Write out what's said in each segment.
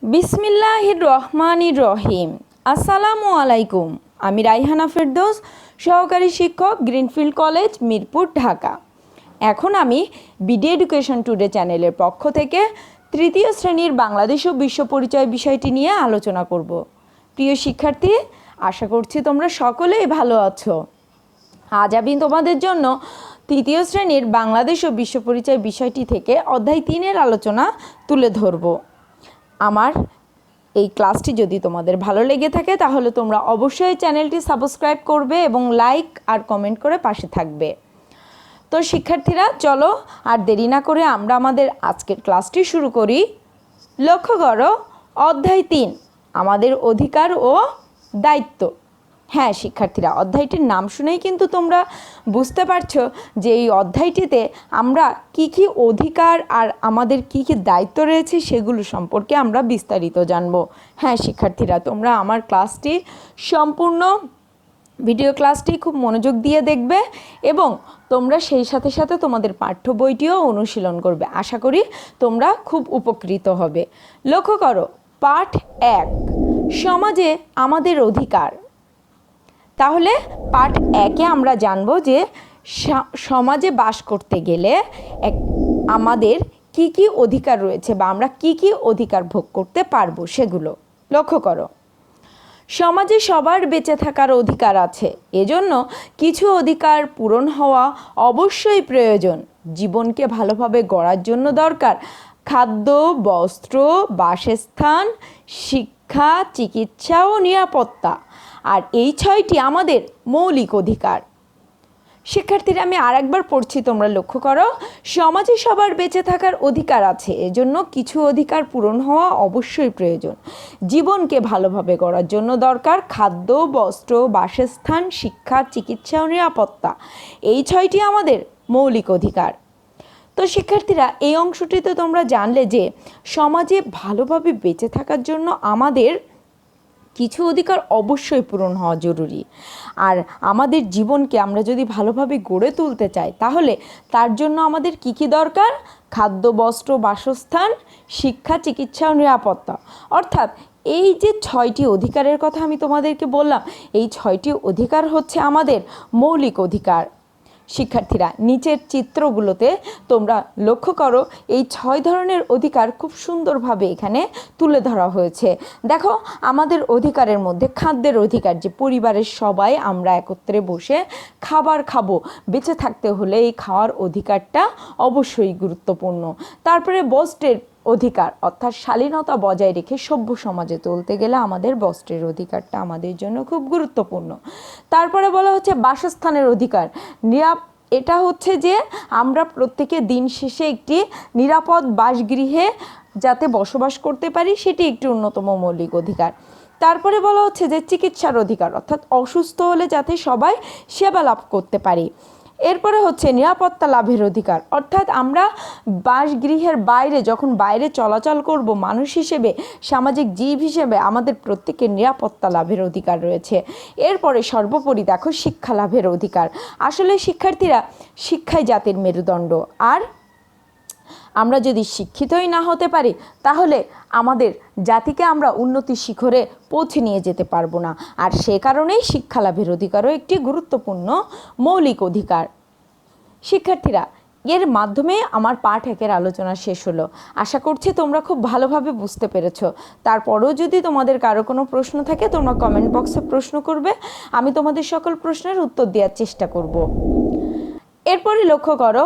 বিসমিল্লাহির রহমানির রহিম। আসসালামু আলাইকুম। আমি রাইহানা ফেরদৌস, সহকারী শিক্ষক, গ্রিনফিল্ড কলেজ, মিরপুর, ঢাকা। এখন আমি বিডি এডুকেশন টুডে চ্যানেলের পক্ষ থেকে তৃতীয় শ্রেণীর বাংলাদেশ ও বিশ্ব পরিচয় বিষয়টি নিয়ে আলোচনা করব। প্রিয় শিক্ষার্থী, আশা করছি তোমরা সকলেই ভালো আছো। আজ আমি তোমাদের জন্য তৃতীয় শ্রেণীর বাংলাদেশ ও বিশ্ব পরিচয় বিষয়টি থেকে অধ্যায় 3-এর আলোচনা তুলে ধরব। আমার এই ক্লাসটি যদি তোমাদের ভালো লেগে থাকে তাহলে তোমরা অবশ্যই চ্যানেলটি সাবস্ক্রাইব করবে এবং লাইক আর কমেন্ট করে পাশে থাকবে। তো শিক্ষার্থীরা, চলো আর দেরি না করে আমরা আমাদের আজকের ক্লাসটি শুরু করি। লক্ষ্য করো, অধ্যায় 3, আমাদের অধিকার ও দায়িত্ব। হ্যাঁ শিক্ষার্থীরা, অধ্যায়টির নাম শুনেই কিন্তু তোমরা বুঝতে পারছো যে এই অধ্যায়টিতে আমরা কি কি অধিকার আর আমাদের কি কি দায়িত্ব রয়েছে সেগুলো সম্পর্কে আমরা বিস্তারিত জানব। হ্যাঁ শিক্ষার্থীরা, তোমরা আমার ক্লাসটি সম্পূর্ণ ভিডিও ক্লাসটি খুব মনোযোগ দিয়ে দেখবে এবং তোমরা সেই সাথে সাথে তোমাদের পাঠ্য বইটিও অনুশীলন করবে। আশা করি তোমরা খুব উপকৃত হবে। লক্ষ্য করো, পাঠ 1, সমাজে আমাদের অধিকার। তাহলে পাঠ 1-এ আমরা জানব যে সমাজে বাস করতে গেলে আমাদের কি কি অধিকার রয়েছে বা আমরা কি কি অধিকার ভোগ করতে পারবো সেগুলো। লক্ষ্য করো, সমাজে সবার বেঁচে থাকার অধিকার আছে, এজন্য কিছু অধিকার পূরণ হওয়া অবশ্যই প্রয়োজন। জীবনকে ভালোভাবে গড়ার জন্য দরকার খাদ্য, বস্ত্র, বাসস্থান, শিক্ষা, চিকিৎসা ও নিরাপত্তা। আর এই 6টি আমাদের মৌলিক অধিকার। শিক্ষার্থীরা, আমি আরেকবার পড়ছি, তোমরা লক্ষ্য করো, সমাজে সবার বেঁচে থাকার অধিকার আছে, এজন্য কিছু অধিকার পূরণ হওয়া অবশ্যই প্রয়োজন। জীবনকে ভালোভাবে গড়ার জন্য দরকার খাদ্য, বস্ত্র, বাসস্থান, শিক্ষা, চিকিৎসা ও নিরাপত্তা। এই 6টি আমাদের মৌলিক অধিকার। তো শিক্ষার্থীরা, এই অংশটিতে তোমরা জানলে যে সমাজে ভালোভাবে বেঁচে থাকার জন্য আমাদের কিছু অধিকার অবশ্যই পূরণ হওয়া জরুরি। আর আমাদের জীবনকে আমরা যদি ভালোভাবে গড়ে তুলতে চাই তাহলে তার জন্য আমাদের কি কি দরকার? খাদ্য, বস্ত্র, বাসস্থান, শিক্ষা, চিকিৎসা ও নিরাপত্তা। অর্থাৎ এই যে 6টি অধিকারের কথা আমি তোমাদেরকে বললাম, এই 6টি অধিকার হচ্ছে আমাদের মৌলিক অধিকার। শিক্ষার্থীরা, নিচের চিত্রগুলোতে তোমরা লক্ষ্য করো, এই 6 ধরনের অধিকার খুব সুন্দরভাবে এখানে তুলে ধরা হয়েছে। দেখো, আমাদের অধিকারের মধ্যে খাদ্যের অধিকার, যে পরিবারের সবাই আমরা একত্রে বসে খাবার খাবো, বেঁচে থাকতে হলে এই খাওয়ার অধিকারটা অবশ্যই গুরুত্বপূর্ণ। তারপরে বস্ত্রের অধিকার, অর্থাৎ শালীনতা বজায় রেখে সভ্য সমাজে চলতে গেলে আমাদের বস্ত্রের অধিকারটা আমাদের জন্য খুব গুরুত্বপূর্ণ। তারপরে বলা হচ্ছে বাসস্থানের অধিকার। এটা হচ্ছে যে আমরা প্রত্যেকে দিন শেষে একটি নিরাপদ বাসগৃহে যাতে বসবাস করতে পারি, সেটি একটি অন্যতম মৌলিক অধিকার। তারপরে বলা হচ্ছে যে চিকিৎসার অধিকার, অর্থাৎ অসুস্থ হলে যাতে সবাই সেবা লাভ করতে পারি। এরপরে হচ্ছে নিরাপত্তা লাভের অধিকার, অর্থাৎ আমরা বাসগৃহের বাইরে যখন বাইরে চলাচল করব, মানুষ হিসেবে, সামাজিক জীব হিসেবে আমাদের প্রত্যেকের নিরাপত্তা লাভের অধিকার রয়েছে। এরপরে সর্বোপরি দেখো, শিক্ষা লাভের অধিকার। আসলে শিক্ষার্থীরা, শিক্ষাই জাতির মেরুদণ্ড। আর আমরা যদি শিক্ষিতই না হতে পারি তাহলে আমাদের জাতিকে আমরা উন্নতি শিখরে পৌঁছে নিয়ে যেতে পারবো না। আর সে কারণেই শিক্ষা লাভের অধিকারও একটি গুরুত্বপূর্ণ মৌলিক অধিকার। শিক্ষার্থীরা, এর মাধ্যমে আমার পাঠ 1-এর আলোচনা শেষ হলো। আশা করছি তোমরা খুব ভালোভাবে বুঝতে পেরেছো। তারপরেও যদি তোমাদের কারো কোনো প্রশ্ন থাকে তোমরা কমেন্ট বক্সে প্রশ্ন করবে, আমি তোমাদের সকল প্রশ্নের উত্তর দেওয়ার চেষ্টা করব। এরপরে লক্ষ্য করো,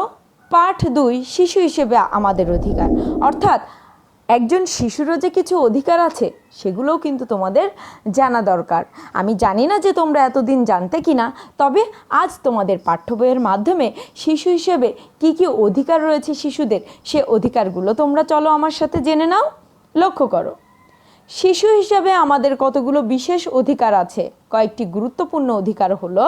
পাঠ 2, শিশু হিসেবে আমাদের অধিকার। অর্থাৎ একজন শিশুরও যে কিছু অধিকার আছে সেগুলোও কিন্তু তোমাদের জানা দরকার। আমি জানি না যে তোমরা এতদিন জানতে কি না, তবে আজ তোমাদের পাঠ্য বইয়ের মাধ্যমে শিশু হিসেবে কি কি অধিকার রয়েছে শিশুদের, সে অধিকারগুলো তোমরা চলো আমার সাথে জেনে নাও। লক্ষ্য করো, শিশু হিসাবে আমাদের কতগুলো বিশেষ অধিকার আছে। কয়েকটি গুরুত্বপূর্ণ অধিকার হলো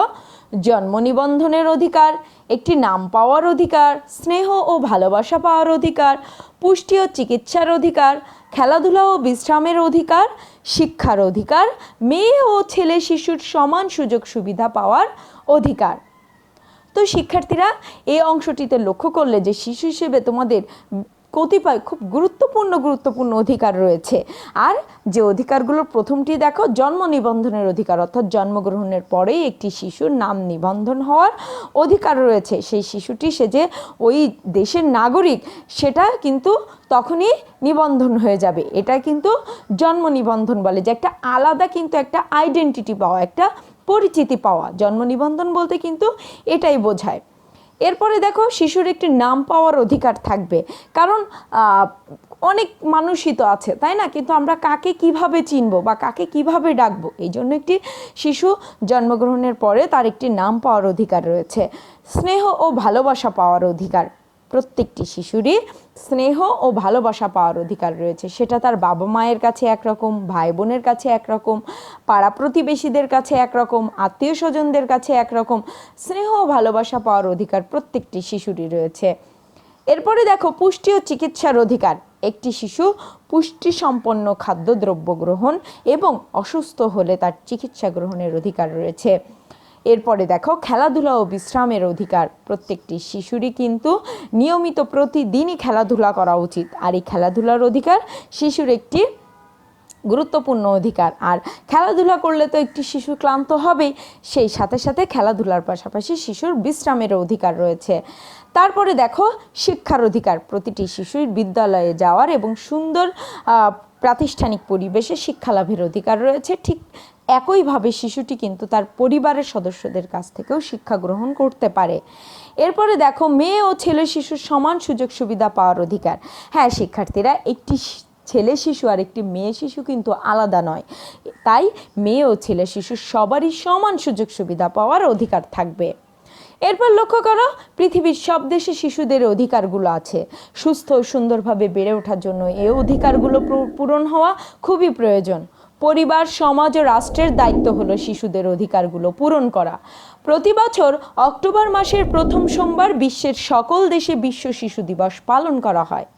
জন্ম নিবন্ধনের অধিকার, একটি নাম পাওয়ার অধিকার, স্নেহ ও ভালোবাসা পাওয়ার অধিকার, পুষ্টি ও চিকিৎসার অধিকার, খেলাধুলা ও বিশ্রামের অধিকার, শিক্ষার অধিকার, মেয়ে ও ছেলে শিশুর সমান সুযোগ সুবিধা পাওয়ার অধিকার। তো শিক্ষার্থীরা, এই অংশটিতে লক্ষ্য করলে যে শিশু হিসেবে তোমাদের কতিপয় খুব গুরুত্বপূর্ণ অধিকার রয়েছে। আর যে অধিকারগুলোর প্রথমটি দেখো, জন্ম নিবন্ধনের অধিকার, অর্থাৎ জন্মগ্রহণের পরেই একটি শিশুর নাম নিবন্ধন হওয়ার অধিকার রয়েছে। সেই শিশুটি সে যে ওই দেশের নাগরিক সেটা কিন্তু তখনই নিবন্ধন হয়ে যাবে। এটা কিন্তু জন্ম নিবন্ধন বলে, যে একটা আলাদা কিন্তু একটা আইডেন্টিটি পাওয়া, একটা পরিচিতি পাওয়া। জন্ম নিবন্ধন বলতে কিন্তু এটাই বোঝায়। এরপরে দেখো, শিশুর একটি নাম পাওয়ার অধিকার থাকবে, কারণ অনেক মানুষই তো আছে, তাই না? কিন্তু আমরা কাকে কিভাবে চিনবো বা কাকে কিভাবে ডাকবো, এই জন্য একটি শিশু জন্মগ্রহণের পরে তার একটি নাম পাওয়ার অধিকার রয়েছে। স্নেহ ও ভালোবাসা পাওয়ার অধিকার, প্রত্যেকটি শিশুরই স্নেহ ও ভালোবাসা পাওয়ার অধিকার রয়েছে। সেটা তার বাবা মায়ের কাছে একরকম, ভাই বোনের কাছে একরকম, পাড়া প্রতিবেশীদের কাছে একরকম, আত্মীয় স্বজনদের কাছে একরকম। স্নেহ ও ভালোবাসা পাওয়ার অধিকার প্রত্যেকটি শিশুরই রয়েছে। এরপরে দেখো, পুষ্টি ও চিকিৎসার অধিকার। একটি শিশু পুষ্টিসম্পন্ন খাদ্যদ্রব্য গ্রহণ এবং অসুস্থ হলে তার চিকিৎসা গ্রহণের অধিকার রয়েছে। এরপরে দেখো, খেলাধুলা ও বিশ্রামের অধিকার। প্রত্যেকটি শিশুরই কিন্তু নিয়মিত প্রতিদিনই খেলাধুলা করা উচিত, আর এই খেলাধুলার অধিকার শিশুর একটি গুরুত্বপূর্ণ অধিকার। আর খেলাধুলা করলে তো একটি শিশু ক্লান্ত হবেই, সেই সাথে সাথে খেলাধুলার পাশাপাশি শিশুর বিশ্রামের অধিকার রয়েছে। তারপরে দেখো, শিক্ষার অধিকার। প্রতিটি শিশুর বিদ্যালয়ে যাওয়ার এবং সুন্দর প্রাতিষ্ঠানিক পরিবেশে শিক্ষা লাভের অধিকার রয়েছে। ঠিক একইভাবে শিশুটি কিন্তু তার পরিবারের সদস্যদের কাছ থেকেও শিক্ষা গ্রহণ করতে পারে। এরপরে দেখো, মেয়ে ও ছেলে শিশুর সমান সুযোগ সুবিধা পাওয়ার অধিকার। হ্যাঁ শিক্ষার্থীরা, একটি ছেলে শিশু আর একটি মেয়ে শিশু কিন্তু আলাদা নয়, তাই মেয়ে ও ছেলে শিশু সবারই সমান সুযোগ সুবিধা পাওয়ার অধিকার থাকবে। এরপর লক্ষ্য করো, পৃথিবীর সব দেশে শিশুদের অধিকারগুলো আছে। সুস্থ ও সুন্দরভাবে বেড়ে ওঠার জন্য এই অধিকারগুলো পূরণ হওয়া খুবই প্রয়োজন। পরিবার, সমাজ ও রাষ্ট্রের দায়িত্ব হলো শিশুদের অধিকারগুলো পূরণ করা। প্রতি বছর অক্টোবর মাসের প্রথম সোমবার বিশ্বের সকল দেশে বিশ্ব শিশু দিবস পালন করা হয়।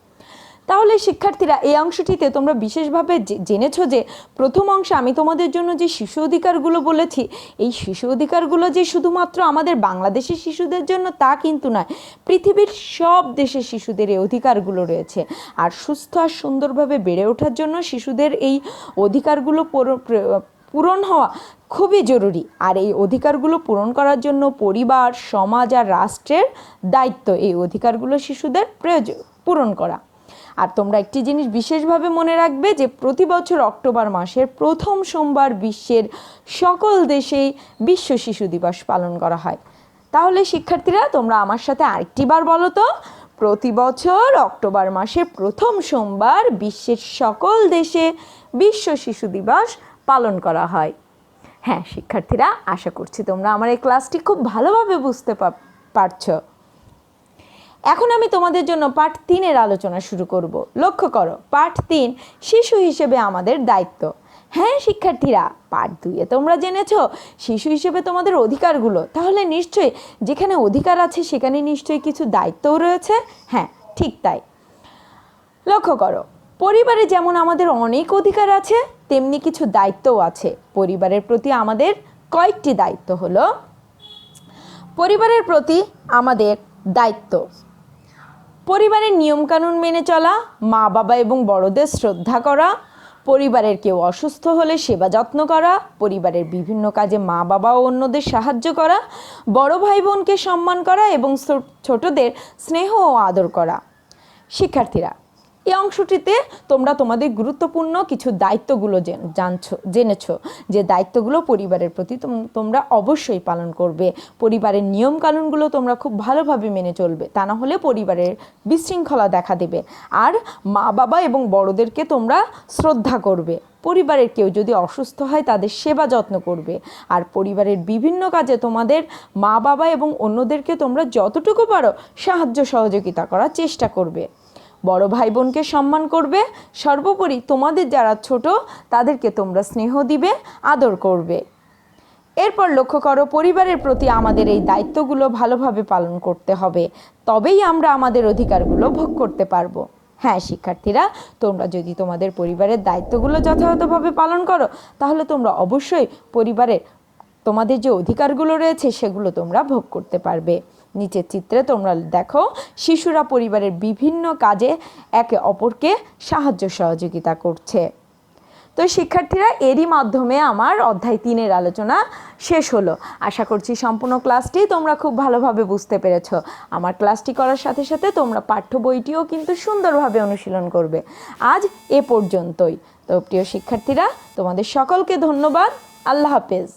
তাহলে শিক্ষার্থীরা, এই অংশটিতে তোমরা বিশেষভাবে জেনেছো যে প্রথম অংশে আমি তোমাদের জন্য যে শিশু অধিকারগুলো বলেছি, এই শিশু অধিকারগুলো যে শুধুমাত্র আমাদের বাংলাদেশের শিশুদের জন্য তা কিন্তু নয়, পৃথিবীর সব দেশের শিশুদের এই অধিকারগুলো রয়েছে। আর সুস্থ আর সুন্দরভাবে বেড়ে ওঠার জন্য শিশুদের এই অধিকারগুলো পূরণ হওয়া খুবই জরুরি। আর এই অধিকারগুলো পূরণ করার জন্য পরিবার, সমাজ আর রাষ্ট্রের দায়িত্ব এই অধিকারগুলো শিশুদের পূরণ করা। আর তোমরা একটি জিনিস বিশেষভাবে মনে রাখবে যে প্রতি বছর অক্টোবর মাসের প্রথম সোমবার বিশ্বের সকল দেশেই বিশ্ব শিশু দিবস পালন করা হয়। তাহলে শিক্ষার্থীরা, তোমরা আমার সাথে আরেকটি বার বলো তো, প্রতি বছর অক্টোবর মাসের প্রথম সোমবার বিশ্বের সকল দেশে বিশ্ব শিশু দিবস পালন করা হয়। হ্যাঁ শিক্ষার্থীরা, আশা করছি তোমরা আমার এই ক্লাসটি খুব ভালোভাবে বুঝতে পারছো। এখন আমি তোমাদের জন্য পার্ট 3-এর আলোচনা শুরু করব। লক্ষ্য করো, পার্ট 3, শিশু হিসেবে আমাদের দায়িত্ব। হ্যাঁ শিক্ষার্থীরা, পার্ট 2-এ তোমরা জেনেছো শিশু হিসেবে তোমাদের অধিকারগুলো, তাহলে নিশ্চয়ই যেখানে অধিকার আছে সেখানে নিশ্চয়ই কিছু দায়িত্বও রয়েছে। হ্যাঁ ঠিক তাই। লক্ষ্য করো, পরিবারে যেমন আমাদের অনেক অধিকার আছে, তেমনি কিছু দায়িত্বও আছে। পরিবারের প্রতি আমাদের কয়েকটি দায়িত্ব হলো, পরিবারের প্রতি আমাদের দায়িত্ব: পরিবারের নিয়মকানুন মেনে চলা, মা বাবা এবং বড়দের শ্রদ্ধা করা, পরিবারের কেউ অসুস্থ হলে সেবা যত্ন করা, পরিবারের বিভিন্ন কাজে মা বাবা ও অন্যদের সাহায্য করা, বড় ভাই বোনকে সম্মান করা এবং ছোটদের স্নেহ ও আদর করা। শিক্ষার্থীরা, এই অংশটিতে তোমরা তোমাদের গুরুত্বপূর্ণ কিছু দায়িত্বগুলো জেনেছো, যে দায়িত্বগুলো পরিবারের প্রতি তোমরা অবশ্যই পালন করবে। পরিবারের নিয়মকানুনগুলো তোমরা খুব ভালোভাবে মেনে চলবে, তা না হলে পরিবারের বিশৃঙ্খলা দেখা দেবে। আর মা বাবা এবং বড়দেরকে তোমরা শ্রদ্ধা করবে। পরিবারের কেউ যদি অসুস্থ হয় তাদের সেবা যত্ন করবে। আর পরিবারের বিভিন্ন কাজে তোমাদের মা বাবা এবং অন্যদেরকে তোমরা যতটুকু পারো সাহায্য সহযোগিতা করার চেষ্টা করবে। বড় ভাই বোনকে সম্মান করবে। সর্বোপরি তোমাদের যারা ছোট তাদেরকে তোমরা স্নেহ দিবে, আদর করবে। এরপর লক্ষ্য করো, পরিবারের প্রতি আমাদের এই দায়িত্বগুলো ভালোভাবে পালন করতে হবে, তবেই আমরা আমাদের অধিকারগুলো ভোগ করতে পারবো। হ্যাঁ শিক্ষার্থীরা, তোমরা যদি তোমাদের পরিবারের দায়িত্বগুলো যথাযথভাবে পালন করো, তাহলে তোমরা অবশ্যই পরিবারের তোমাদের যে অধিকারগুলো রয়েছে সেগুলো তোমরা ভোগ করতে পারবে। নিচের চিত্রে তোমরা দেখো শিশুরা পরিবারের বিভিন্ন কাজে একে অপরকে সাহায্য সহযোগিতা করছে। তো শিক্ষার্থীরা, এরই মাধ্যমে আমার অধ্যায় 3-এর আলোচনা শেষ হলো। আশা করছি সম্পূর্ণ ক্লাসটি তোমরা খুব ভালোভাবে বুঝতে পেরেছো। আমার ক্লাসটি করার সাথে সাথে তোমরা পাঠ্য বইটিও কিন্তু সুন্দরভাবে অনুশীলন করবে। আজ এ পর্যন্তই। তো প্রিয় শিক্ষার্থীরা, তোমাদের সকলকে ধন্যবাদ। আল্লাহ হাফেজ।